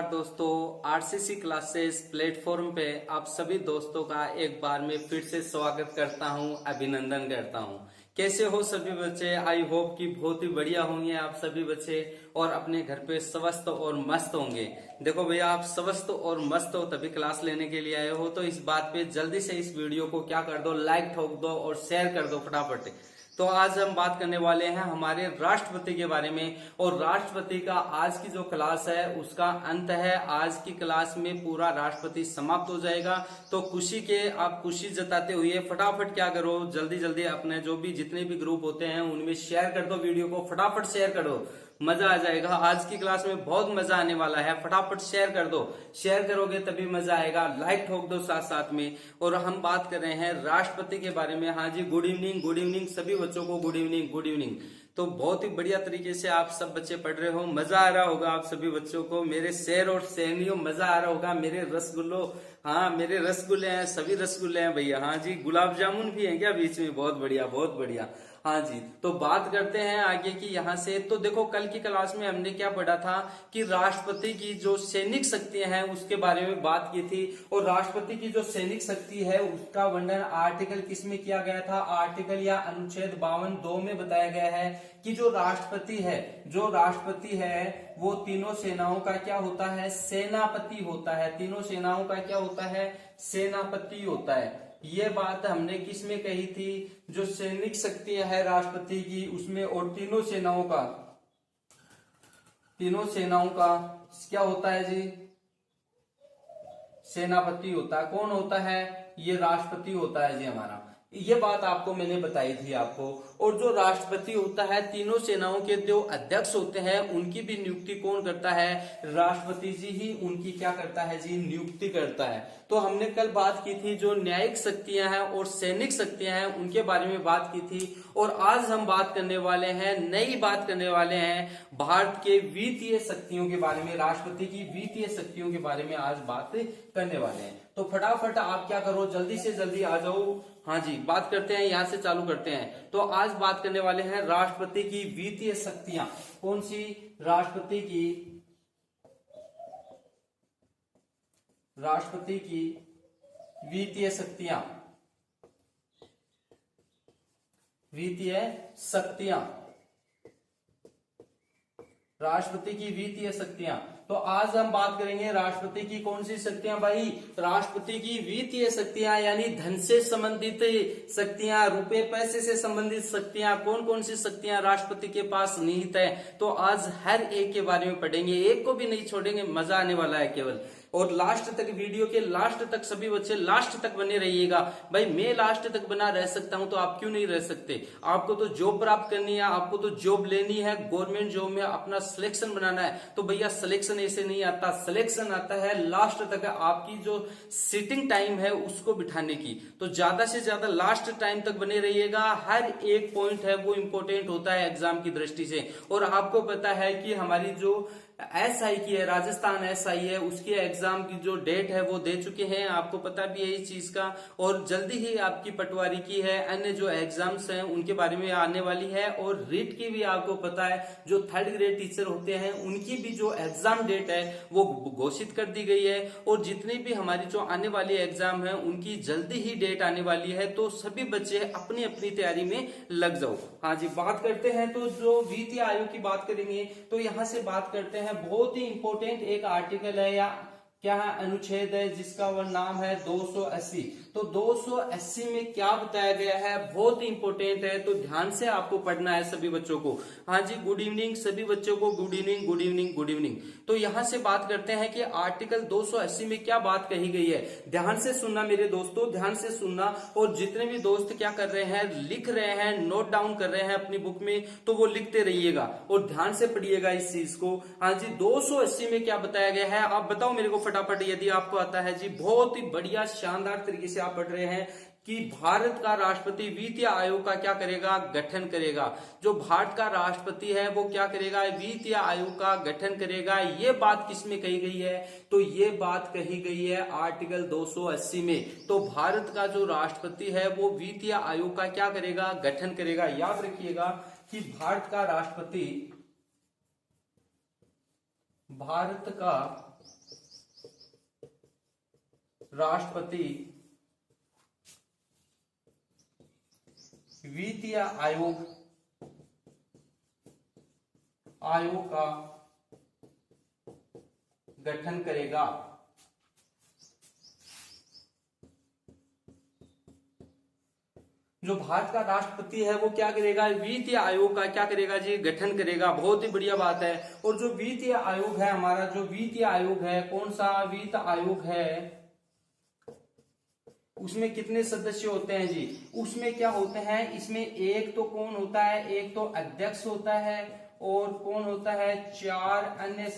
नमस्कार दोस्तों, RCC classes platform पे आप सभी दोस्तों का एक बार में फिर से स्वागत करता हूं, अभिनंदन करता हूं। कैसे हो सभी बच्चे? आई होप कि बहुत ही बढ़िया होंगे आप सभी बच्चे और अपने घर पे स्वस्थ और मस्त होंगे। देखो भैया, आप स्वस्थ और मस्त हो तभी क्लास लेने के लिए आए हो, तो इस बात पे जल्दी से इस वीडियो को क्या कर दो, लाइक ठोक दो और शेयर कर दो फटाफट। तो आज हम बात करने वाले हैं हमारे राष्ट्रपति के बारे में, और राष्ट्रपति का आज की जो क्लास है उसका अंत है। आज की क्लास में पूरा राष्ट्रपति समाप्त हो जाएगा। तो खुशी के आप खुशी जताते हुए फटाफट क्या करो, जल्दी जल्दी अपने जो भी जितने भी ग्रुप होते हैं उनमें शेयर कर दो, वीडियो को फटाफट शेयर करो, मजा आ जाएगा। आज की क्लास में बहुत मजा आने वाला है, फटाफट शेयर कर दो। शेयर करोगे तभी मजा आएगा, लाइक ठोक दो साथ साथ में। और हम बात कर रहे हैं राष्ट्रपति के बारे में। हाँ जी, गुड इवनिंग, गुड इवनिंग सभी बच्चों को, गुड इवनिंग, गुड इवनिंग। तो बहुत ही बढ़िया तरीके से आप सब बच्चे पढ़ रहे हो, मजा आ रहा होगा आप सभी बच्चों को। मेरे शेर और शेरनियों मजा आ रहा होगा। मेरे रसगुल्लो, हाँ मेरे रसगुल्ले हैं, सभी रसगुल्ले हैं भैया। हाँ जी, गुलाब जामुन भी है क्या बीच में? बहुत बढ़िया, बहुत बढ़िया। हाँ जी, तो बात करते हैं आगे की यहाँ से। तो देखो, कल की क्लास में हमने क्या पढ़ा था कि राष्ट्रपति की जो सैनिक शक्तियां हैं उसके बारे में बात की थी। और राष्ट्रपति की जो सैनिक शक्ति है उसका वर्णन आर्टिकल किस में किया गया था? आर्टिकल या अनुच्छेद 52(2) में बताया गया है कि जो राष्ट्रपति है वो तीनों सेनाओं का क्या होता है? सेनापति होता है। तीनों सेनाओं का क्या होता है? सेनापति होता है। ये बात हमने किस में कही थी? जो सैनिक शक्तियां है राष्ट्रपति की उसमें, और तीनों सेनाओं का क्या होता है जी? सेनापति होता है। कौन होता है? ये राष्ट्रपति होता है जी हमारा। ये बात आपको मैंने बताई थी आपको। और जो राष्ट्रपति होता है, तीनों सेनाओं के जो अध्यक्ष होते हैं उनकी भी नियुक्ति कौन करता है? राष्ट्रपति जी ही उनकी क्या करता है जी? नियुक्ति करता है। तो हमने कल बात की थी जो न्यायिक शक्तियां हैं और सैनिक शक्तियां हैं उनके बारे में बात की थी। और आज हम बात करने वाले हैं, नई बात करने वाले हैं भारत के वित्तीय शक्तियों के बारे में। राष्ट्रपति की वित्तीय शक्तियों के बारे में आज बात करने वाले हैं। तो फटाफट आप क्या करो, जल्दी से जल्दी आ जाओ। हाँ जी, बात करते हैं, यहां से चालू करते हैं। तो आज बात करने वाले हैं राष्ट्रपति की वित्तीय शक्तियां। कौन सी? राष्ट्रपति की वित्तीय शक्तियां। राष्ट्रपति की वित्तीय शक्तियां। तो आज हम बात करेंगे राष्ट्रपति की कौन सी शक्तियां भाई? राष्ट्रपति की वित्तीय शक्तियां, यानी धन से संबंधित शक्तियां, रुपए पैसे से संबंधित शक्तियां। कौन कौन सी शक्तियां राष्ट्रपति के पास निहित है? तो आज हर एक के बारे में पढ़ेंगे, एक को भी नहीं छोड़ेंगे, मजा आने वाला है केवल। और लास्ट तक, वीडियो के लास्ट तक सभी बच्चे लास्ट तक बने रहिएगा। भाई मैं लास्ट तक बना रह सकता हूं तो आप क्यों नहीं रह सकते? आपको तो जॉब प्राप्त करनी है, आपको तो जॉब लेनी है, गवर्नमेंट जॉब में अपना सिलेक्शन बनाना है। तो भैया सिलेक्शन ऐसे नहीं आता, सिलेक्शन आता है लास्ट तक आपकी जो सिटिंग टाइम है उसको बिठाने की। तो ज्यादा से ज्यादा लास्ट टाइम तक बने रहिएगा। हर एक पॉइंट है वो इंपॉर्टेंट होता है एग्जाम की दृष्टि से। और आपको पता है कि हमारी जो SI की है, राजस्थान SI है, उसके एग्जाम की जो डेट है वो दे चुके हैं, आपको पता भी है इस चीज का। और जल्दी ही आपकी पटवारी की है, अन्य जो एग्जाम्स हैं उनके बारे में आने वाली है। और रीट की भी आपको पता है, जो 3rd ग्रेड टीचर होते हैं उनकी भी जो एग्जाम डेट है वो घोषित कर दी गई है। और जितनी भी हमारी जो आने वाली एग्जाम है उनकी जल्दी ही डेट आने वाली है। तो सभी बच्चे अपनी अपनी तैयारी में लग जाओ। हाँ जी, बात करते हैं। तो जो वित्तीय आयोग की बात करेंगे तो यहां से बात करते हैं, बहुत ही इंपॉर्टेंट एक आर्टिकल है या क्या है, अनुच्छेद है, जिसका वह नाम है 280। तो 280 में क्या बताया गया है? बहुत ही इंपॉर्टेंट है, तो ध्यान से आपको पढ़ना है सभी बच्चों को। हाँ जी, गुड इवनिंग सभी बच्चों को, good evening, good evening, good evening. तो यहां से बात करते हैं कि आर्टिकल 280 में क्या बात कही गई है। ध्यान से सुनना मेरे दोस्तों, ध्यान से सुनना। और जितने भी दोस्त क्या कर रहे हैं, लिख रहे हैं, नोट डाउन कर रहे हैं अपनी बुक में, तो वो लिखते रहिएगा और ध्यान से पढ़िएगा इस चीज को। हाँ जी, 280 में क्या बताया गया है आप बताओ मेरे को फटाफट, यदि आपको आता है जी। बहुत ही बढ़िया शानदार तरीके से आप पढ़ रहे हैं कि भारत का राष्ट्रपति वित्तीय आयोग का क्या करेगा? गठन करेगा। जो भारत का राष्ट्रपति है वो क्या करेगा? वित्तीय आयोग का गठन करेगा। ये बात किसमें कही गई है? तो ये बात कही गई है आर्टिकल 280 में। तो भारत का जो राष्ट्रपति है वो वित्तीय आयोग का क्या करेगा? गठन करेगा। याद रखिएगा कि भारत का राष्ट्रपति वित्तीय आयोग का गठन करेगा। जो भारत का राष्ट्रपति है वो क्या करेगा, वित्तीय आयोग का क्या करेगा जी, गठन करेगा। बहुत ही बढ़िया बात है। और जो वित्तीय आयोग है हमारा, जो वित्तीय आयोग है, कौन सा वित्त आयोग है, उसमें कितने सदस्य होते हैं जी, उसमें क्या होते हैं, इसमें एक तो कौन होता है, एक तो अध्यक्ष होता है और कौन होता है, 4 अन्य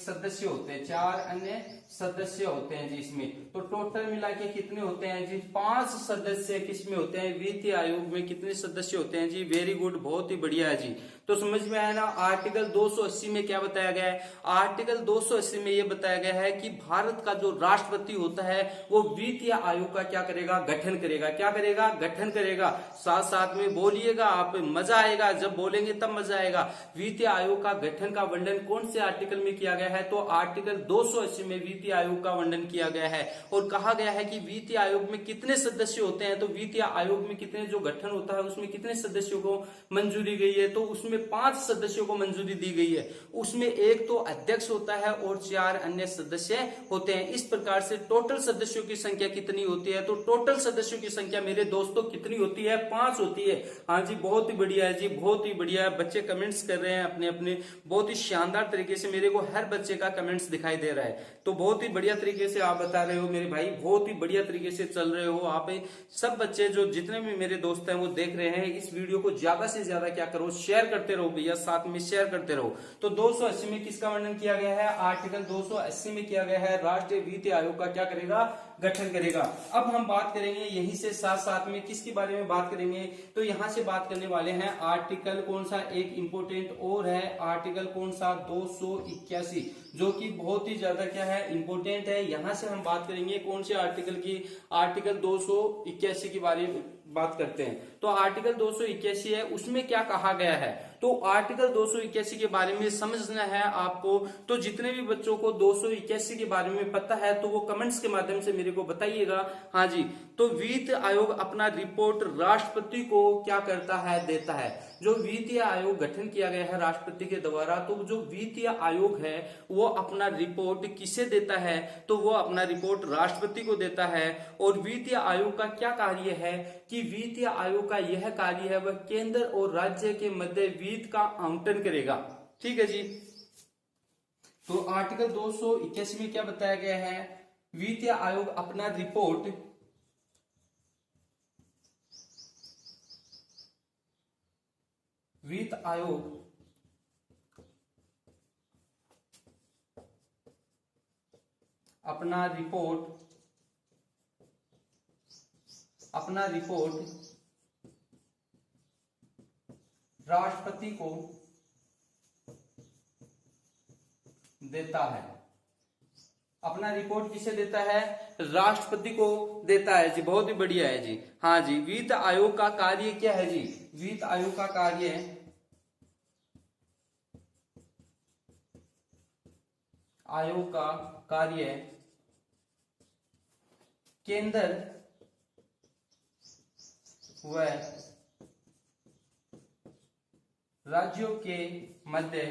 सदस्य होते हैं, 4 अन्य सदस्य होते हैं जी इसमें। तो टोटल मिला के कितने होते हैं जी, 5 सदस्य किसमें होते हैं, वित्तीय आयोग में कितने सदस्य होते हैं जी। वेरी गुड, बहुत ही बढ़िया है जी। तो समझ में आया ना। आर्टिकल 280 में क्या बताया गया है, आर्टिकल 280 में यह बताया गया है कि भारत का जो राष्ट्रपति होता है वो वित्तीय आयोग का क्या करेगा, गठन करेगा। क्या करेगा, गठन करेगा। साथ साथ में बोलिएगा आप, मजा आएगा, जब बोलेंगे तब मजा आएगा। वित्तीय आयोग का गठन का वर्णन कौन से आर्टिकल में किया गया है, तो आर्टिकल 280 में वित्तीय आयोग का वर्णन किया गया है। और कहा गया है कि वित्तीय आयोग में कितने सदस्य होते हैं, तो वित्तीय आयोग में कितने, जो गठन होता है उसमें कितने सदस्यों को मंजूरी गई है, तो उसमें 5 सदस्यों को मंजूरी दी गई है। उसमें एक तो अध्यक्ष होता है और 4 अन्य सदस्य होते हैं। इस प्रकार से टोटल सदस्यों की संख्या कितनी होती है, तो टोटल सदस्यों की संख्या मेरे दोस्तों कितनी होती है, 5 होती है। हाँ जी, बहुत ही बढ़िया है जी, बहुत ही बढ़िया है। बच्चे कमेंट्स कर रहे हैं अपने अपने, बहुत ही शानदार तरीके से मेरे को हर बच्चे का कमेंट्स दिखाई दे रहा है। तो बहुत ही बढ़िया तरीके से आप बता रहे हो मेरे भाई, बहुत ही बढ़िया तरीके से चल रहे हो आप। सब बच्चे जो जितने भी मेरे दोस्त हैं वो देख रहे हैं, इस वीडियो को ज्यादा से ज्यादा क्या करो, शेयर करते रहो भैया, साथ में शेयर करते रहो। तो 280 में किसका वर्णन किया गया है, आर्टिकल 280 में किया गया है राष्ट्रीय वित्तीय आयोग का क्या करेगा, गठन करेगा। अब हम बात करेंगे यहीं से साथ साथ में किसके बारे में बात करेंगे, तो यहां से बात करने वाले हैं आर्टिकल कौन सा, एक इंपोर्टेंट और है आर्टिकल कौन सा, 281, जो कि बहुत ही ज्यादा क्या है, इंपोर्टेंट है। यहां से हम बात करेंगे कौन से आर्टिकल की, आर्टिकल 281 के बारे में बात करते हैं। तो आर्टिकल 281 है, उसमें क्या कहा गया है, तो आर्टिकल 281 के बारे में समझना है आपको। तो जितने भी बच्चों को 281 के बारे में पता है तो वो कमेंट्स के माध्यम से मेरे को बताइएगा। हाँ जी, तो वित्त आयोग अपना रिपोर्ट राष्ट्रपति को क्या करता है, देता है। जो वित्तीय आयोग गठन किया गया है राष्ट्रपति के द्वारा, तो जो वित्तीय आयोग है वो अपना रिपोर्ट किसे देता है, तो वो अपना रिपोर्ट राष्ट्रपति को देता है। और वित्तीय आयोग का क्या कार्य है, कि वित्तीय आयोग का यह कार्य है वह केंद्र और राज्य के मध्य वित्त का आवंटन करेगा। ठीक है जी। तो आर्टिकल 281 में क्या बताया गया है, वित्तीय आयोग अपना रिपोर्ट वित्त आयोग अपना रिपोर्ट राष्ट्रपति को देता है। अपना रिपोर्ट किसे देता है, राष्ट्रपति को देता है जी। बहुत ही बढ़िया है जी। हाँ जी, वित्त आयोग का कार्य क्या है जी, वित्त आयोग का कार्य केंद्र व राज्यों के मध्य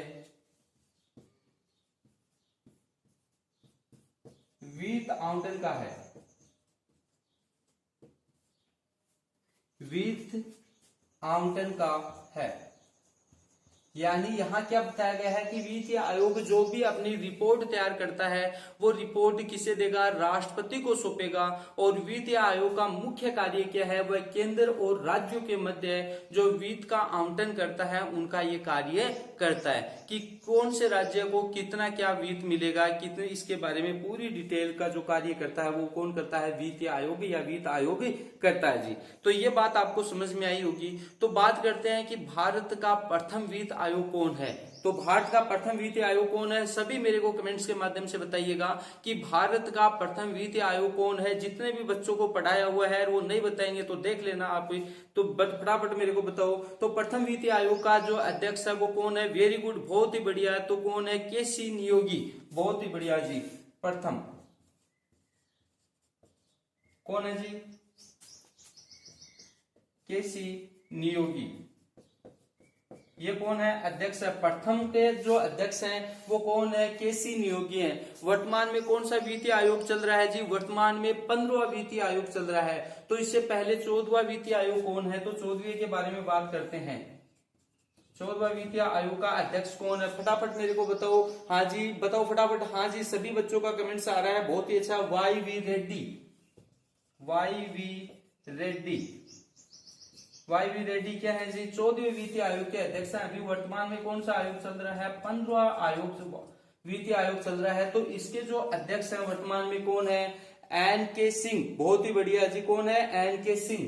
वित्त आवंटन का है। वित्त आवंटन का है, यानी यहां क्या बताया गया है कि वित्तीय आयोग जो भी अपनी रिपोर्ट तैयार करता है वो रिपोर्ट किसे देगा, राष्ट्रपति को सौंपेगा। और वित्तीय आयोग का मुख्य कार्य क्या है, वह केंद्र और राज्यों के मध्य जो वित्त का आवंटन करता है उनका ये कार्य करता है कि कौन से राज्य को कितना क्या वित्त मिलेगा, कितने, इसके बारे में पूरी डिटेल का जो कार्य करता है वो कौन करता है, वित्तीय आयोग या वित्त आयोग करता है जी। तो ये बात आपको समझ में आई होगी। तो बात करते हैं कि भारत का प्रथम वित्त आयोग कौन है। तो भारत का प्रथम वित्तीय आयोग कौन है, सभी मेरे को कमेंट्स के माध्यम से बताइएगा कि भारत का प्रथम वित्तीय आयोग कौन है। जितने भी बच्चों को पढ़ाया हुआ है वो नहीं बताएंगे तो देख लेना आप, तो फटाफट मेरे को बताओ। तो प्रथम वित्तीय आयोग का जो अध्यक्ष है वो कौन है, वेरी गुड, बहुत ही बढ़िया है। तो कौन है, केसी नियोगी, बहुत ही बढ़िया जी। प्रथम कौन है जी? केसी नियोगी। ये कौन है? अध्यक्ष है। प्रथम के जो अध्यक्ष हैं वो कौन है? केसी नियोगी हैं। वर्तमान में कौन सा वित्तीय आयोग चल रहा है जी? वर्तमान में 15वां वित्तीय आयोग चल रहा है। तो इससे पहले 14वां वित्तीय आयोग कौन है? तो 14वें के बारे में बात करते हैं। 14वां वित्तीय आयोग का अध्यक्ष कौन है? फटाफट मेरे को बताओ। हाँ जी बताओ फटाफट। हाँ जी सभी बच्चों का कमेंट्स आ रहा है, बहुत ही अच्छा। Y V Reddy. Y V Reddy. Y V Reddy क्या है जी? 14वें वित्तीय आयोग के अध्यक्ष हैं। अभी वर्तमान में कौन सा आयोग चल रहा है? 15वां आयोग वित्तीय आयोग चल रहा है। तो इसके जो अध्यक्ष हैं वर्तमान में कौन है? एन के सिंह। बहुत ही बढ़िया जी। कौन है? एन के सिंह।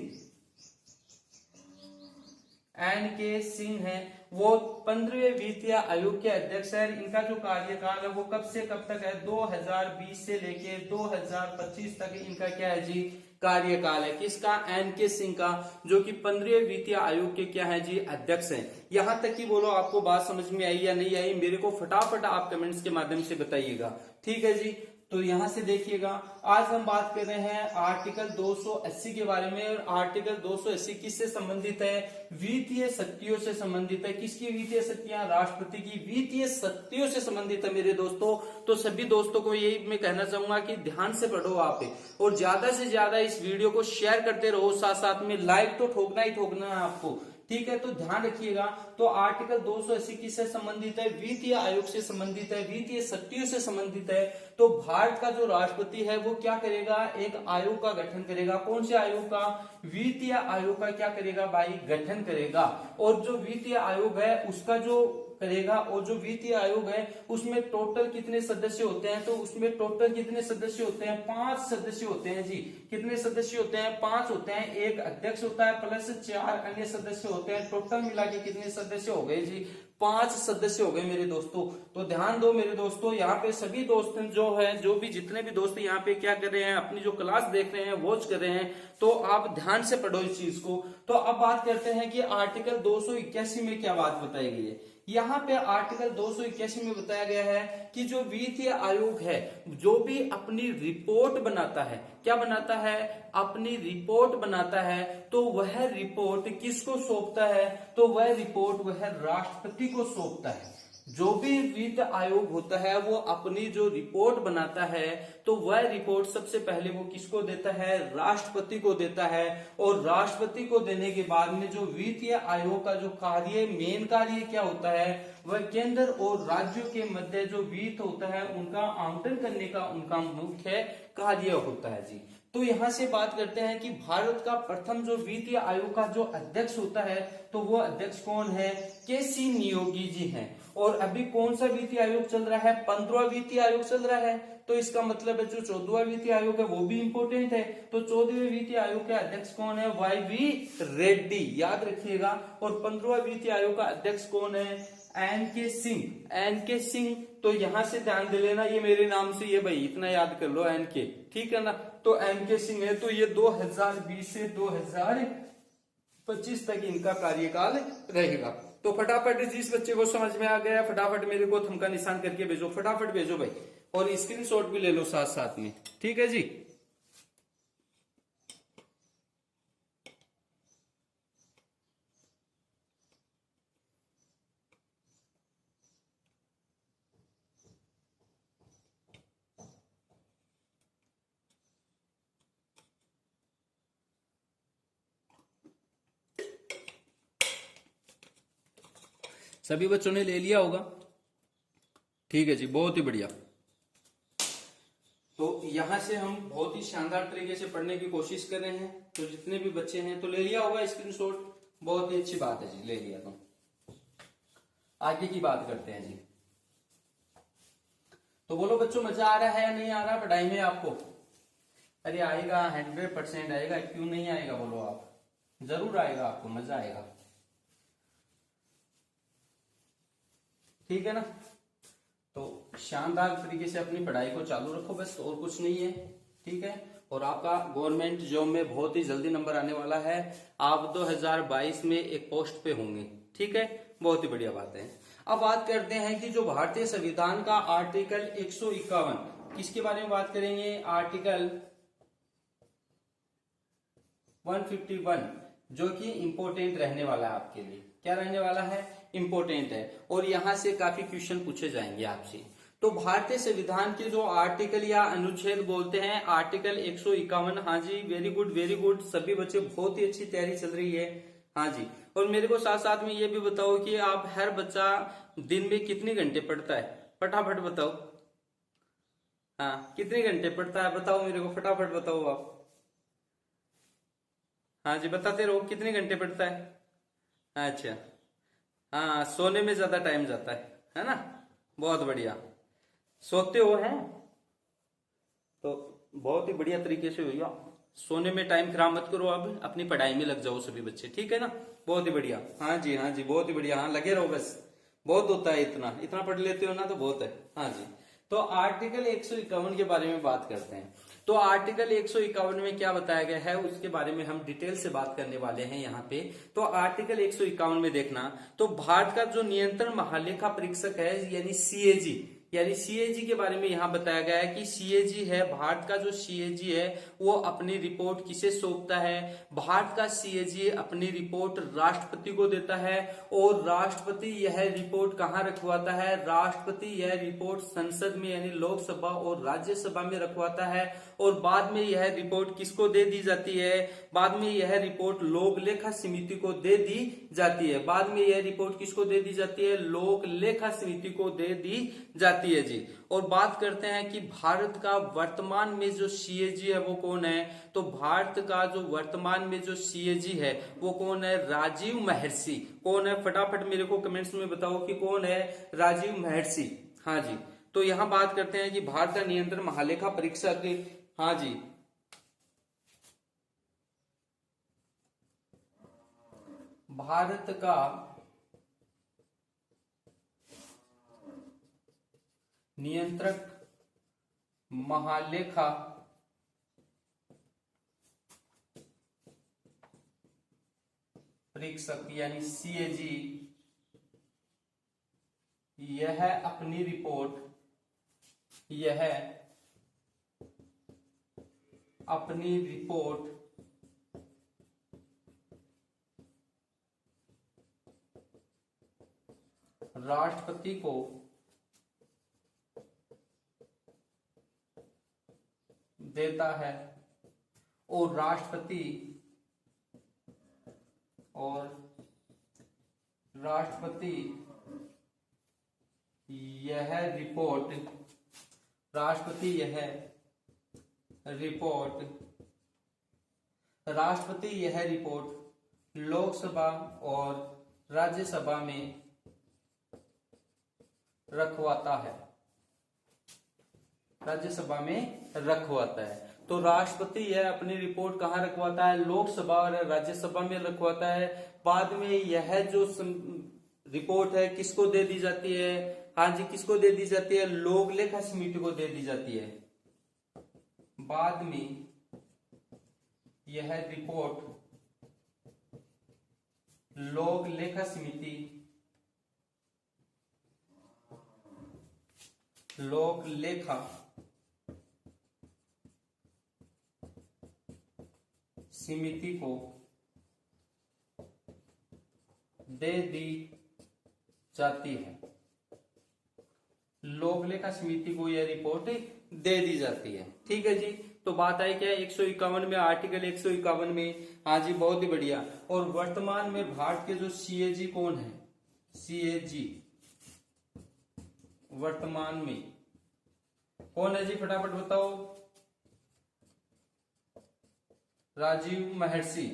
एन के सिंह है, वो 15वें वित्तीय आयोग के अध्यक्ष है। इनका जो कार्यकाल है वो कब से कब तक है? 2020 से लेके 2025 तक इनका क्या है जी? कार्यकाल है। किसका? एन के सिंह का, जो कि 15वें वित्तीय आयोग के क्या है जी? अध्यक्ष हैं। यहां तक कि बोलो आपको बात समझ में आई या नहीं आई, मेरे को फटाफट आप कमेंट्स के माध्यम से बताइएगा। ठीक है जी। तो यहां से देखिएगा, आज हम बात कर रहे हैं आर्टिकल 280 के बारे में। और आर्टिकल 280 किससे संबंधित है? वित्तीय शक्तियों से संबंधित है। किसकी वित्तीय शक्तियां? राष्ट्रपति की वित्तीय शक्तियों से संबंधित है मेरे दोस्तों। तो सभी दोस्तों को यही मैं कहना चाहूंगा कि ध्यान से पढ़ो आप, और ज्यादा से ज्यादा इस वीडियो को शेयर करते रहो। साथ साथ में लाइक तो ठोकना ही ठोकना है आपको। ठीक है, तो ध्यान रखिएगा। तो आर्टिकल 280 किससे संबंधित है? वित्तीय आयोग से संबंधित है, वित्तीय शक्तियों से संबंधित है। तो भारत का जो राष्ट्रपति है वो क्या करेगा? एक आयोग का गठन करेगा। कौन से आयोग का? वित्तीय आयोग का क्या करेगा भाई? गठन करेगा। और जो वित्तीय आयोग है उसका जो करेगा, और जो वित्तीय आयोग है उसमें टोटल कितने सदस्य होते हैं? तो उसमें टोटल कितने सदस्य होते हैं? 5 सदस्य होते हैं जी। कितने सदस्य होते हैं? 5 होते हैं। एक अध्यक्ष होता है प्लस 4 अन्य सदस्य होते हैं। टोटल मिला के कितने सदस्य हो गए जी? 5 सदस्य हो गए मेरे दोस्तों। तो ध्यान दो मेरे दोस्तों, यहाँ पे सभी दोस्त जो है, जो भी जितने भी दोस्त यहाँ पे क्या कर रहे हैं, अपनी जो क्लास देख रहे हैं, वॉच कर रहे हैं, तो आप ध्यान से पढ़ो इस चीज को। तो अब बात करते हैं कि आर्टिकल 281 में क्या बात बताई गई है। यहाँ पे आर्टिकल 281 में बताया गया है कि जो वित्तीय आयोग है, जो भी अपनी रिपोर्ट बनाता है, क्या बनाता है? अपनी रिपोर्ट बनाता है, तो वह रिपोर्ट किसको सौंपता है? तो वह रिपोर्ट वह राष्ट्रपति को सौंपता है। जो भी वित्त आयोग होता है वो अपनी जो रिपोर्ट बनाता है, तो वह रिपोर्ट सबसे पहले वो किसको देता है? राष्ट्रपति को देता है। और राष्ट्रपति को देने के बाद में जो वित्तीय आयोग का जो कार्य, मेन कार्य क्या होता है? वह केंद्र और राज्यों के मध्य जो वित्त होता है उनका आवंटन करने का उनका मुख्य कार्य होता है जी। तो यहां से बात करते हैं कि भारत का प्रथम जो वित्तीय आयोग का जो अध्यक्ष होता है, तो वो अध्यक्ष कौन है? केसी नियोगी जी हैं। और अभी कौन सा वित्तीय आयोग चल रहा है? 15वां वित्तीय आयोग चल रहा है। तो इसका मतलब है जो 14वां वित्तीय आयोग है वो भी इंपॉर्टेंट है। तो 14वें वित्तीय आयोग के अध्यक्ष कौन है? वाई वी रेड्डी, याद रखिएगा। और 15वां वित्तीय आयोग का अध्यक्ष कौन है? एन के सिंह। एन के सिंह। तो यहां से ध्यान दे लेना, ये मेरे नाम से ये भाई इतना याद कर लो, एन के, ठीक है ना। तो एन के सिंह है। तो ये 2020 से 2025 तक इनका कार्यकाल रहेगा। तो फटाफट जिस बच्चे को समझ में आ गया, फटाफट मेरे को थंब का निशान करके भेजो, फटाफट भेजो भाई। और स्क्रीनशॉट भी ले लो साथ साथ में, ठीक है जी। सभी बच्चों ने ले लिया होगा, ठीक है जी, बहुत ही बढ़िया। तो यहां से हम बहुत ही शानदार तरीके से पढ़ने की कोशिश कर रहे हैं। तो जितने भी बच्चे हैं तो ले लिया होगा स्क्रीनशॉट, बहुत ही अच्छी बात है जी, ले लिया। तो आगे की बात करते हैं जी। तो बोलो बच्चों, मजा आ रहा है या नहीं आ रहा पढ़ाई में आपको? अरे आएगा, 100% आएगा, क्यों नहीं आएगा बोलो आप? जरूर आएगा, आपको मजा आएगा, ठीक है ना। तो शानदार तरीके से अपनी पढ़ाई को चालू रखो बस, और कुछ नहीं है, ठीक है। और आपका गवर्नमेंट जॉब में बहुत ही जल्दी नंबर आने वाला है। आप 2022 में एक पोस्ट पे होंगे, ठीक है, बहुत ही बढ़िया बात है। अब बात करते हैं कि जो भारतीय संविधान का आर्टिकल 151, किसके बारे में बात करेंगे? आर्टिकल 151 जो कि इंपोर्टेंट रहने वाला है आपके लिए। क्या रहने वाला है? इंपोर्टेंट है, और यहां से काफी क्वेश्चन पूछे जाएंगे आपसे। तो भारतीय संविधान के जो आर्टिकल या अनुच्छेद बोलते हैं, आर्टिकल 151। हाँ जी, वेरी गुड वेरी गुड, सभी बच्चे बहुत ही अच्छी तैयारी चल रही है। हाँ जी, और मेरे को साथ साथ में ये भी बताओ कि आप हर बच्चा दिन में कितने घंटे पढ़ता है? फटाफट बताओ। हाँ, कितने घंटे पढ़ता है बताओ मेरे को, फटाफट बताओ आप। हाँ जी, बताते रहो, कितने घंटे पढ़ता है? अच्छा, हाँ, सोने में ज्यादा टाइम जाता है ना? बहुत बढ़िया, सोते हो हैं तो बहुत ही बढ़िया तरीके से भैया, सोने में टाइम खराब मत करो, अब अपनी पढ़ाई में लग जाओ सभी बच्चे, ठीक है ना? बहुत ही बढ़िया। हाँ जी हाँ जी, बहुत ही बढ़िया, हाँ लगे रहो बस, बहुत होता है, इतना इतना पढ़ लेते हो ना तो बहुत है। हाँ जी, तो आर्टिकल 151 के बारे में बात करते हैं। तो आर्टिकल 151 में क्या बताया गया है उसके बारे में हम डिटेल से बात करने वाले हैं यहाँ पे। तो आर्टिकल 151 में देखना, तो भारत का जो नियंत्रण महालेखा परीक्षक है यानी सीएजी के बारे में यहाँ बताया गया है कि सीएजी है, भारत का जो सीएजी है वो अपनी रिपोर्ट किसे सौंपता है? भारत का सीएजी अपनी रिपोर्ट राष्ट्रपति को देता है, और राष्ट्रपति यह रिपोर्ट कहाँ रखवाता है? राष्ट्रपति यह रिपोर्ट संसद में यानी लोकसभा और राज्यसभा में रखवाता है, और बाद में यह रिपोर्ट किसको दे दी जाती है? बाद में यह रिपोर्ट लोक लेखा समिति को दे दी जाती है। बाद में यह रिपोर्ट किसको दे दी जाती है? लोक लेखा समिति को दे दी जाती है जी। और बात करते हैं कि भारत का वर्तमान में जो सीएजी है वो कौन है? तो भारत का जो वर्तमान में जो सीएजी है वो कौन है? राजीव महर्षि। कौन है? फटाफट मेरे को कमेंट्स में बताओ कि कौन है? राजीव महर्षि। हाँ जी, तो यहां बात करते हैं कि भारत का नियंत्रण महालेखा परीक्षक, हाँ जी, भारत का नियंत्रक महालेखा परीक्षक यानी सीएजी, यह अपनी रिपोर्ट राष्ट्रपति को देता है, और राष्ट्रपति यह रिपोर्ट लोकसभा और राज्यसभा में रखवाता है। तो राष्ट्रपति यह अपनी रिपोर्ट कहाँ रखवाता है? लोकसभा और राज्यसभा में रखवाता है। बाद में यह जो रिपोर्ट है किसको दे दी जाती है? हाँ जी, किसको दे दी जाती है? लोक लेखा समिति को दे दी जाती है। बाद में यह रिपोर्ट लोक लेखा समिति को दे दी जाती है। लोक लेखा समिति को यह रिपोर्ट दे दी जाती है। ठीक है जी, तो बात आई क्या? 151 में, आर्टिकल 151 में। हाँ जी, बहुत ही बढ़िया। और वर्तमान में भारत के जो सीएजी कौन है? सीएजी वर्तमान में कौन है जी? फटाफट बताओ। राजीव महर्षि।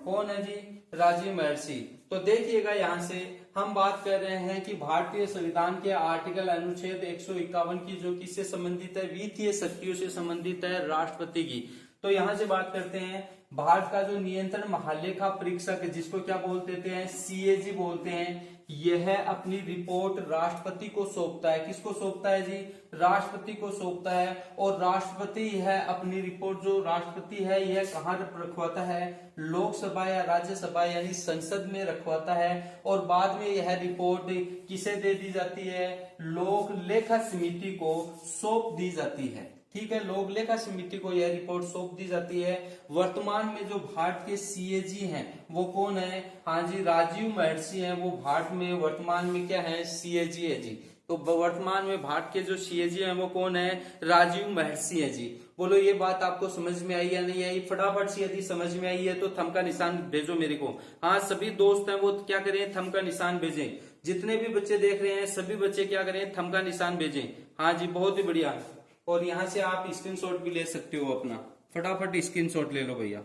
कौन है जी? राजीव महर्षि। तो देखिएगा, यहां से हम बात कर रहे हैं कि भारतीय संविधान के आर्टिकल अनुच्छेद 151 की जो किससे संबंधित है? वित्तीय शक्तियों से संबंधित है, राष्ट्रपति की। तो यहां से बात करते हैं, भारत का जो नियंत्रण महालेखा परीक्षक जिसको क्या बोलते हैं? सीएजी बोलते हैं। यह अपनी रिपोर्ट राष्ट्रपति को सौंपता है। किसको सौंपता है जी? राष्ट्रपति को सौंपता है। और राष्ट्रपति यह अपनी रिपोर्ट, जो राष्ट्रपति है, यह कहाँ रखवाता है? लोकसभा या राज्यसभा यानी संसद में रखवाता है। और बाद में यह रिपोर्ट किसे दे दी जाती है? लोक लेखा समिति को सौंप दी जाती है। ठीक है, लोक लेखा समिति को यह रिपोर्ट सौंप दी जाती है। वर्तमान में जो भारत के सीएजी हैं वो कौन है? हाँ जी, राजीव महर्षि हैं, वो भारत में वर्तमान में क्या है? सीएजी है जी। तो वर्तमान में भारत के जो सीएजी हैं वो कौन है? राजीव महर्षि है जी। बोलो ये बात आपको समझ में आई या नहीं आई? फटाफट से यदि समझ में आई है तो थंब का निशान भेजो मेरे को। हाँ, सभी दोस्त हैं वो क्या करें? थंब का निशान भेजें। जितने भी बच्चे देख रहे हैं सभी बच्चे क्या करें? थंब का निशान भेजें। हाँ जी, बहुत ही बढ़िया। और यहां से आप स्क्रीनशॉट भी ले सकते हो अपना, फटाफट स्क्रीनशॉट ले लो भैया।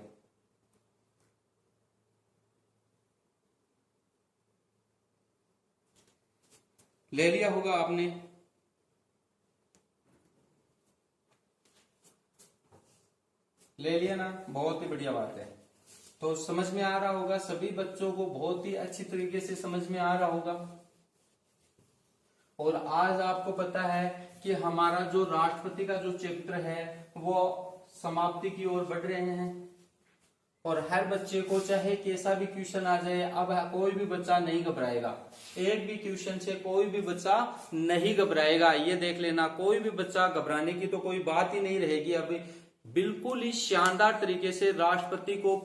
ले लिया होगा आपने? ले लिया ना? बहुत ही बढ़िया बात है। तो समझ में आ रहा होगा सभी बच्चों को, बहुत ही अच्छी तरीके से समझ में आ रहा होगा। और आज आपको पता है कि हमारा जो राष्ट्रपति का जो चैप्टर है वो समाप्ति की ओर बढ़ रहे हैं। और हर बच्चे को चाहे कैसा भी क्वेश्चन आ जाए, अब कोई भी बच्चा नहीं घबराएगा। एक भी क्वेश्चन से कोई भी बच्चा नहीं घबराएगा, ये देख लेना। कोई भी बच्चा घबराने की तो कोई बात ही नहीं रहेगी। अब बिल्कुल ही शानदार तरीके से राष्ट्रपति को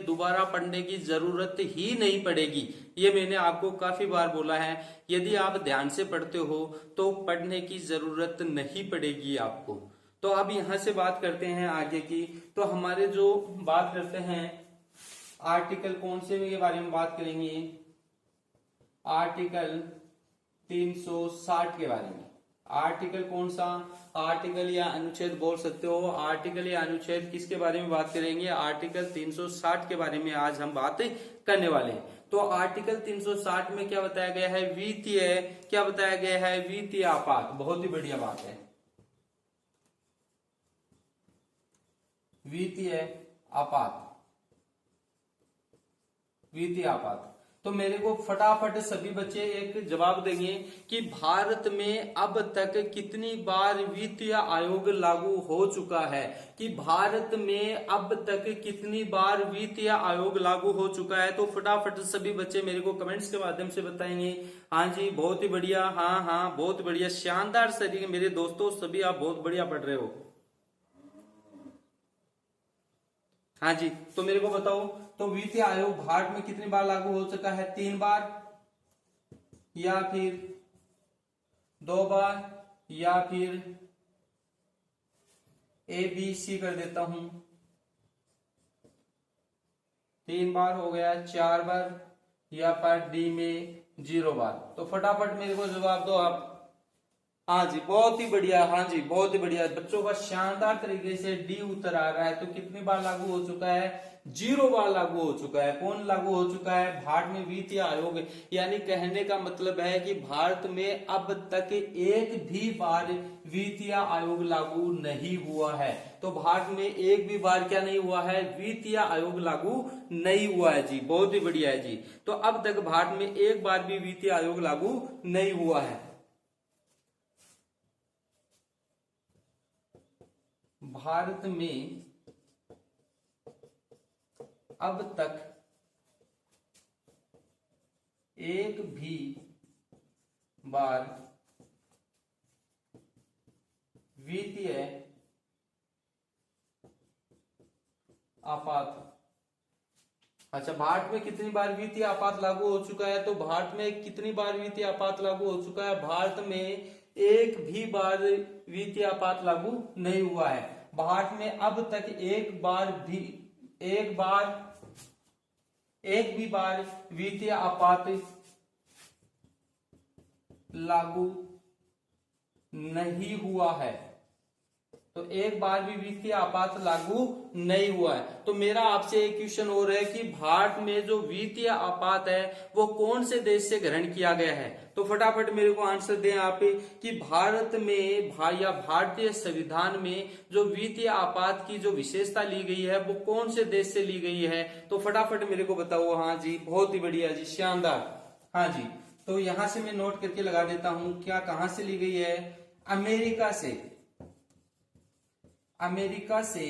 दोबारा पढ़ने की जरूरत ही नहीं पड़ेगी। ये मैंने आपको काफी बार बोला है, यदि आप ध्यान से पढ़ते हो तो पढ़ने की जरूरत नहीं पड़ेगी आपको। तो अब यहां से बात करते हैं आगे की। तो हमारे जो बात करते हैं आर्टिकल कौन से के बारे में बात करेंगे? आर्टिकल 360 के बारे में। आर्टिकल कौन सा? आर्टिकल या अनुच्छेद बोल सकते हो। आर्टिकल या अनुच्छेद किसके बारे में बात करेंगे? आर्टिकल 360 के बारे में आज हम बात करने वाले हैं। तो आर्टिकल 360 में क्या बताया गया है? वित्तीय, क्या बताया गया है? वित्तीय आपात। बहुत ही बढ़िया बात है, वित्तीय आपात। वित्तीय आपात। तो मेरे को फटाफट सभी बच्चे एक जवाब देंगे कि भारत में अब तक कितनी बार वित्तीय आयोग लागू हो चुका है? कि भारत में अब तक कितनी बार वित्तीय आयोग लागू हो चुका है? तो फटाफट सभी बच्चे मेरे को कमेंट्स के माध्यम से बताएंगे। हाँ जी, बहुत ही बढ़िया। हाँ हाँ, बहुत बढ़िया, शानदार तरीके। मेरे दोस्तों सभी आप बहुत बढ़िया पढ़ रहे हो। हाँ जी, तो मेरे को बताओ, तो वित्तीय आयोग भारत में कितनी बार लागू हो चुका है? 3 बार, या फिर 2 बार, या फिर ABC कर देता हूं। 3 बार हो गया, 4 बार, या फिर D में 0 बार। तो फटाफट मेरे को जवाब दो आप। हाँ जी, बहुत ही बढ़िया। हाँ जी, बहुत ही बढ़िया। बच्चों का शानदार तरीके से डी उत्तर आ रहा है। तो कितनी बार लागू हो चुका है? 0 बार लागू हो चुका है। कौन लागू हो चुका है? भारत में वित्तीय आयोग। यानी कहने का मतलब है कि भारत में अब तक एक भी बार वित्तीय आयोग लागू नहीं हुआ है। तो भारत में एक भी बार क्या नहीं हुआ है? वित्तीय आयोग लागू नहीं हुआ है जी। बहुत ही बढ़िया है जी। तो अब तक भारत में एक बार भी वित्तीय आयोग लागू नहीं हुआ है। भारत में अब तक एक भी बार वित्तीय आपात। अच्छा, भारत में कितनी बार वित्तीय आपात लागू हो चुका है? तो भारत में कितनी बार वित्तीय आपात लागू हो चुका है? भारत में एक भी बार वित्तीय आपात लागू नहीं हुआ है। भारत में अब तक एक भी बार वित्तीय आपात लागू नहीं हुआ है। तो एक बार भी वित्तीय आपात लागू नहीं हुआ है। तो मेरा आपसे एक क्वेश्चन और है कि भारत में जो वित्तीय आपात है वो कौन से देश से ग्रहण किया गया है? तो फटाफट मेरे को आंसर दें आप कि भारत में या भारतीय संविधान में जो वित्तीय आपात की जो विशेषता ली गई है वो कौन से देश से ली गई है? तो फटाफट मेरे को बताओ। हाँ जी, बहुत ही बढ़िया जी, शानदार। हाँ जी, तो यहां से मैं नोट करके लगा देता हूं, क्या कहां से ली गई है? अमेरिका से। अमेरिका से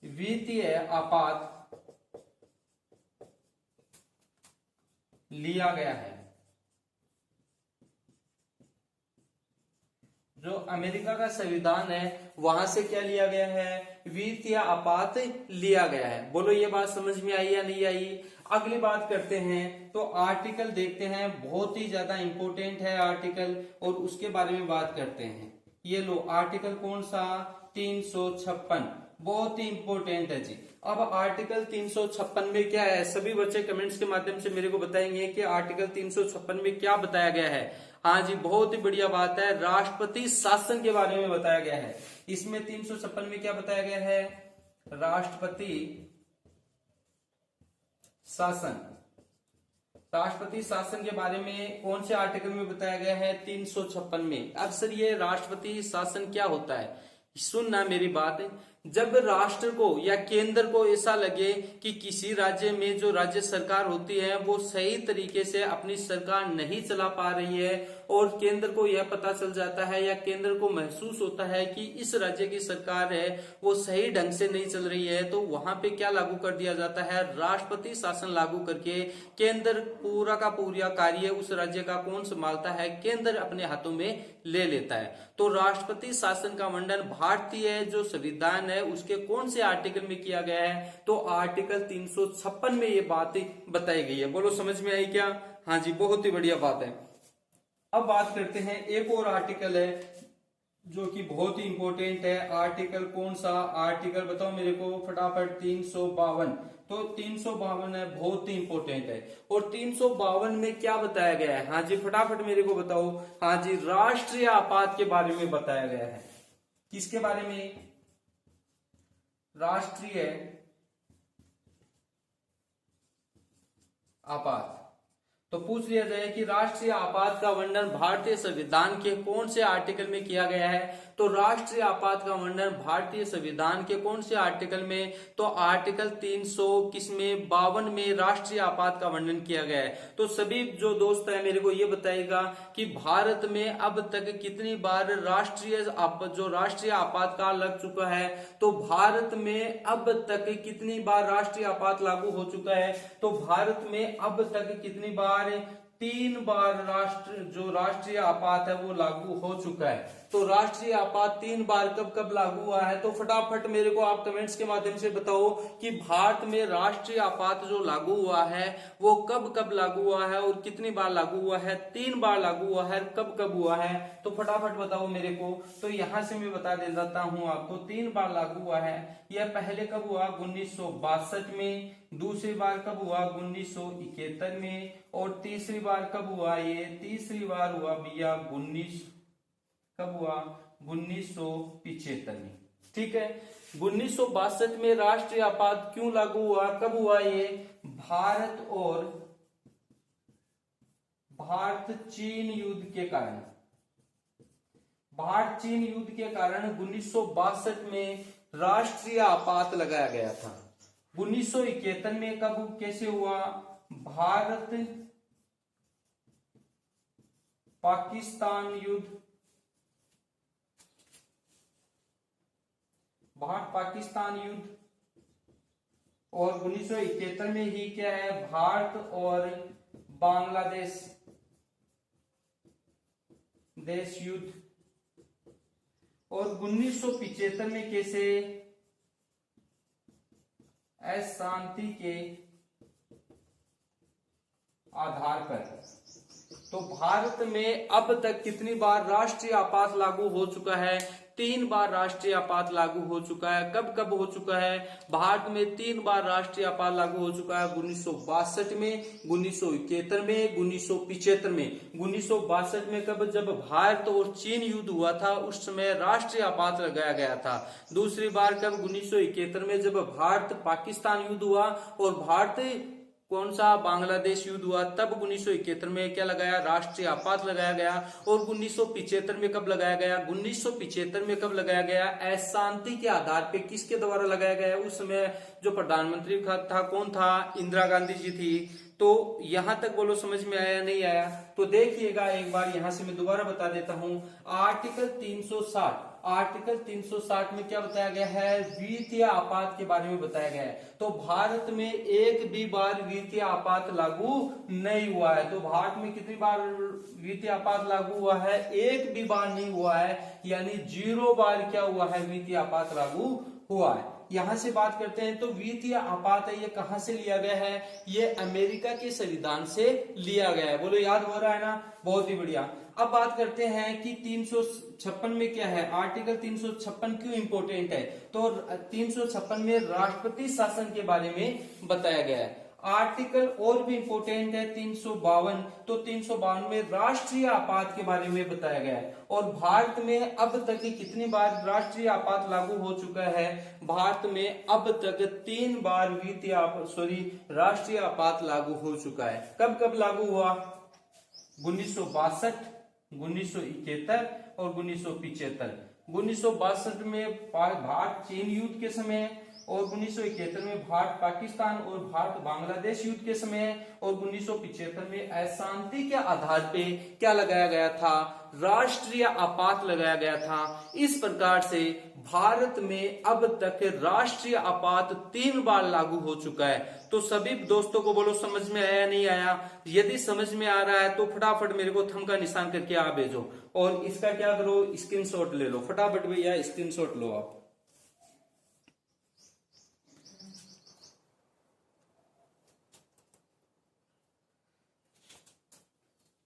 वित्तीय आपात लिया गया है। जो अमेरिका का संविधान है वहां से क्या लिया गया है, वित्तीय आपात लिया गया है। बोलो ये बात समझ में आई या नहीं आई। अगली बात करते हैं तो आर्टिकल देखते हैं, बहुत ही ज्यादा इंपॉर्टेंट है आर्टिकल, और उसके बारे में बात करते हैं। ये लो आर्टिकल कौन सा, 356, बहुत ही इंपॉर्टेंट है जी। अब आर्टिकल 356 में क्या है, सभी बच्चे कमेंट्स के माध्यम से मेरे को बताएंगे कि आर्टिकल 356 में क्या बताया गया है। हाँ जी, बहुत ही बढ़िया बात है, राष्ट्रपति शासन के बारे में बताया गया है। इसमें 356 में क्या बताया गया है, राष्ट्रपति शासन। राष्ट्रपति शासन के बारे में कौन से आर्टिकल में बताया गया है, 356 में। अब सर ये राष्ट्रपति शासन क्या होता है, सुनना मेरी बात। जब राष्ट्र को या केंद्र को ऐसा लगे कि किसी राज्य में जो राज्य सरकार होती है वो सही तरीके से अपनी सरकार नहीं चला पा रही है, और केंद्र को यह पता चल जाता है या केंद्र को महसूस होता है कि इस राज्य की सरकार है वो सही ढंग से नहीं चल रही है, तो वहां पे क्या लागू कर दिया जाता है, राष्ट्रपति शासन लागू करके केंद्र पूरा का पूरा कार्य उस राज्य का कौन संभालता है, केंद्र अपने हाथों में ले लेता है। तो राष्ट्रपति शासन का वर्णन भारतीय जो संविधान है उसके कौन से आर्टिकल में किया गया है, तो आर्टिकल 356 में ये बात बताई गई है। बोलो समझ में आई क्या। हाँ जी, बहुत ही बढ़िया बात है। अब बात करते हैं, एक और आर्टिकल है जो कि बहुत ही इंपॉर्टेंट है। आर्टिकल कौन सा, आर्टिकल बताओ मेरे को फटाफट, 352। तो 352 है, बहुत ही इंपॉर्टेंट है। और 352 में क्या बताया गया है, हाँ जी फटाफट मेरे को बताओ। हाँ जी, राष्ट्रीय आपात के बारे में बताया गया है। किसके बारे में, राष्ट्रीय आपात। तो पूछ लिया जाए कि राष्ट्रीय आपात का वर्णन भारतीय संविधान के कौन से आर्टिकल में किया गया है, तो राष्ट्रीय आपात का वर्णन भारतीय संविधान के कौन से आर्टिकल में, तो आर्टिकल 352 में राष्ट्रीय आपात का वर्णन किया गया है। तो सभी जो दोस्त है मेरे को ये बताएगा कि भारत में अब तक कितनी बार राष्ट्रीय आपात काल लग चुका है, तो भारत में अब तक कितनी बार राष्ट्रीय आपात लागू हो चुका है, तो भारत में अब तक कितनी बार, 3 बार राष्ट्रीय आपात है वो लागू हो चुका है। तो राष्ट्रीय आपात 3 बार कब कब लागू हुआ है, तो फटाफट मेरे को आप कमेंट्स के माध्यम से बताओ कि भारत में राष्ट्रीय आपात जो लागू हुआ है वो कब कब लागू हुआ है और कितनी बार लागू हुआ है। 3 बार लागू हुआ है, कब कब हुआ है, तो फटाफट बताओ मेरे को। तो यहां से मैं बता देता हूं आपको, 3 बार लागू हुआ है। यह पहले कब हुआ, 1962 में, दूसरी बार कब हुआ, 1971 में, और तीसरी बार कब हुआ, ये तीसरी बार हुआ भैया 1975 में। ठीक है, 1962 में राष्ट्रीय आपात क्यों लागू हुआ, कब हुआ, ये भारत चीन युद्ध के कारण। भारत चीन युद्ध के कारण 1962 में राष्ट्रीय आपात लगाया गया था। 1971 में कब कैसे हुआ, भारत पाकिस्तान युद्ध, भारत पाकिस्तान युद्ध, और 1971 में ही क्या है, भारत और बांग्लादेश युद्ध, और 1975 में कैसे, अशांति के आधार पर। तो भारत में अब तक कितनी बार राष्ट्रीय आपात लागू हो चुका है, 3 बार राष्ट्रीय आपात लागू हो चुका है। कब कब हो चुका है, भारत में 3 बार राष्ट्रीय आपात लागू हो चुका है, 1962 में, 1971 में, 1975 में। 1962 में कब, जब भारत और चीन युद्ध हुआ था उस समय राष्ट्रीय आपात लगाया गया था। दूसरी बार कब, 1971 में, जब भारत पाकिस्तान युद्ध हुआ और भारत कौन सा, बांग्लादेश युद्ध हुआ, तब 1971 में क्या लगाया, राष्ट्रीय आपात लगाया गया। और 1975 में कब लगाया गया, 1975 में कब लगाया गया, अशांति के आधार पे। किसके द्वारा लगाया गया, उस समय जो प्रधानमंत्री था कौन था, इंदिरा गांधी जी थी। तो यहां तक बोलो समझ में आया नहीं आया? तो देखिएगा एक बार यहां से मैं दोबारा बता देता हूं। आर्टिकल 360 में क्या बताया गया है? वित्तीय आपात के बारे में बताया गया है। तो भारत में एक भी बार वित्तीय आपात लागू नहीं हुआ है। तो भारत में कितनी बार वित्तीय आपात लागू हुआ है? एक भी बार नहीं हुआ है, यानी 0 बार क्या हुआ है? वित्तीय आपात लागू हुआ है। यहां से बात करते हैं तो वित्तीय आपात है, ये कहां से लिया गया है? ये अमेरिका के संविधान से लिया गया है। बोलो याद हो रहा है ना? बहुत ही बढ़िया। अब बात करते हैं कि 356 में क्या है? आर्टिकल 356 क्यों इंपॉर्टेंट है? तो 356 में राष्ट्रपति शासन के बारे में बताया गया है। आर्टिकल और भी इंपोर्टेंट है 352। तो 352 में राष्ट्रीय आपात के बारे में बताया गया है। और भारत में अब तक कितनी बार राष्ट्रीय आपात लागू हो चुका है? भारत में अब तक 3 बार राष्ट्रीय आपात लागू हो चुका है। कब कब लागू हुआ? 1962, 1971 और 1975। 1962 में भारत चीन युद्ध के समय, और 1971 में भारत पाकिस्तान और भारत बांग्लादेश युद्ध के समय, और 1975 में अशांति के आधार पे क्या लगाया गया था? राष्ट्रीय आपात लगाया गया था। इस प्रकार से भारत में अब तक राष्ट्रीय आपात 3 बार लागू हो चुका है। तो सभी दोस्तों को बोलो समझ में आया नहीं आया? यदि समझ में आ रहा है तो फटाफट मेरे को थंब का निशान करके आप भेजो, और इसका क्या करो? स्क्रीनशॉट ले लो फटाफट भैया, स्क्रीनशॉट लो आप।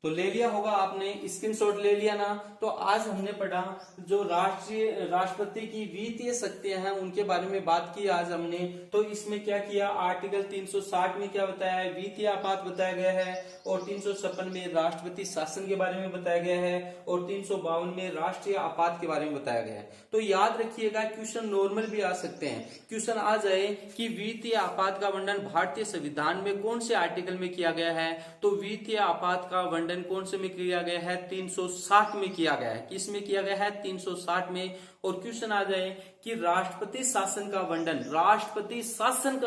तो ले लिया होगा आपने, स्क्रीनशॉट ले लिया ना? तो आज हमने पढ़ा जो राष्ट्रपति की वित्तीय शक्तियां हैं उनके बारे में बात की आज हमने। तो इसमें क्या किया? आर्टिकल 360 में क्या बताया है? वित्तीय आपात बताया गया है, और 356 में राष्ट्रपति शासन के बारे में बताया गया है, और 352 में राष्ट्रीय आपात के बारे में बताया गया है। तो याद रखिएगा, क्वेश्चन नॉर्मल भी आ सकते हैं। क्वेश्चन आ जाए कि वित्तीय आपात का वर्णन भारतीय संविधान में कौन से आर्टिकल में किया गया है? तो वित्तीय आपात का वर्णन कौन से में किया गया है? 360 में किया गया है। किस में किया गया है? 360 में। और क्वेश्चन आ जाए कि राष्ट्रपति शासन का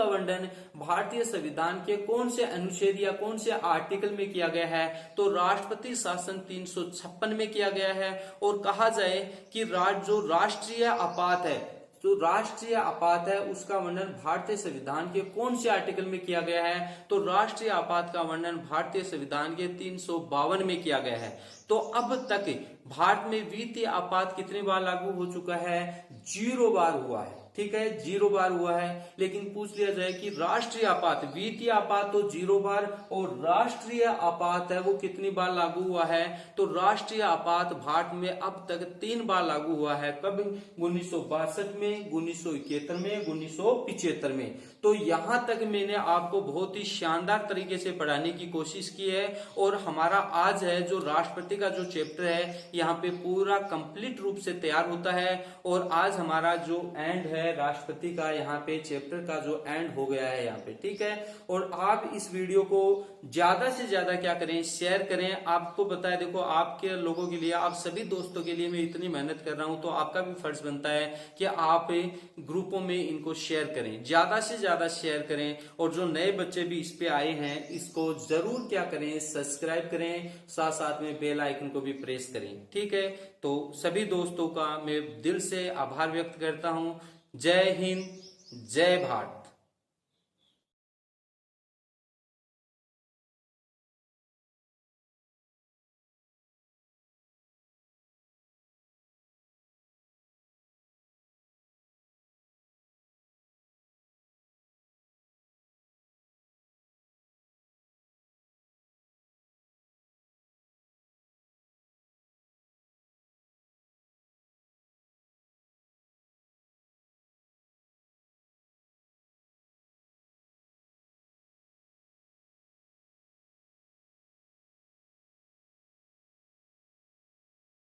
वर्णन भारतीय संविधान के कौन से अनुच्छेद या कौन से आर्टिकल में किया गया है? तो राष्ट्रपति शासन 356 में किया गया है। और कहा जाए कि जो राष्ट्रीय आपात है, जो राष्ट्रीय आपात है उसका वर्णन भारतीय संविधान के कौन से आर्टिकल में किया गया है? तो राष्ट्रीय आपात का वर्णन भारतीय संविधान के 352 में किया गया है। तो अब तक भारत में वित्तीय आपात कितनी बार लागू हो चुका है? 0 बार हुआ है। ठीक है, 0 बार हुआ है। लेकिन पूछ लिया जाए कि राष्ट्रीय आपात, वित्तीय आपात तो 0 बार, और राष्ट्रीय आपात है वो कितनी बार लागू हुआ है? तो राष्ट्रीय आपात भारत में अब तक 3 बार लागू हुआ है। कब? 1962 में, 1971 में, 1975 में। तो यहां तक मैंने आपको बहुत ही शानदार तरीके से पढ़ाने की कोशिश की है। और हमारा आज है जो राष्ट्रपति का जो चैप्टर है यहाँ पे पूरा कंप्लीट रूप से तैयार होता है। और आज हमारा जो एंड है राष्ट्रपति का, यहाँ पे चैप्टर का जो एंड हो गया है यहाँ पे। ठीक है, और आप इस वीडियो को ज्यादा से ज्यादा क्या करें? शेयर करें। आपको बताए, देखो आपके लोगों के लिए, आप सभी दोस्तों के लिए मैं इतनी मेहनत कर रहा हूं, तो आपका भी फर्ज बनता है कि आप ग्रुपों में इनको शेयर करें, ज्यादा से ज्यादा शेयर करें। और जो नए बच्चे भी इस पे आए हैं इसको जरूर क्या करें? सब्सक्राइब करें, साथ साथ में बेल आइकन को भी प्रेस करें। ठीक है, तो सभी दोस्तों का मैं दिल से आभार व्यक्त करता हूं। जय हिंद, जय भारत।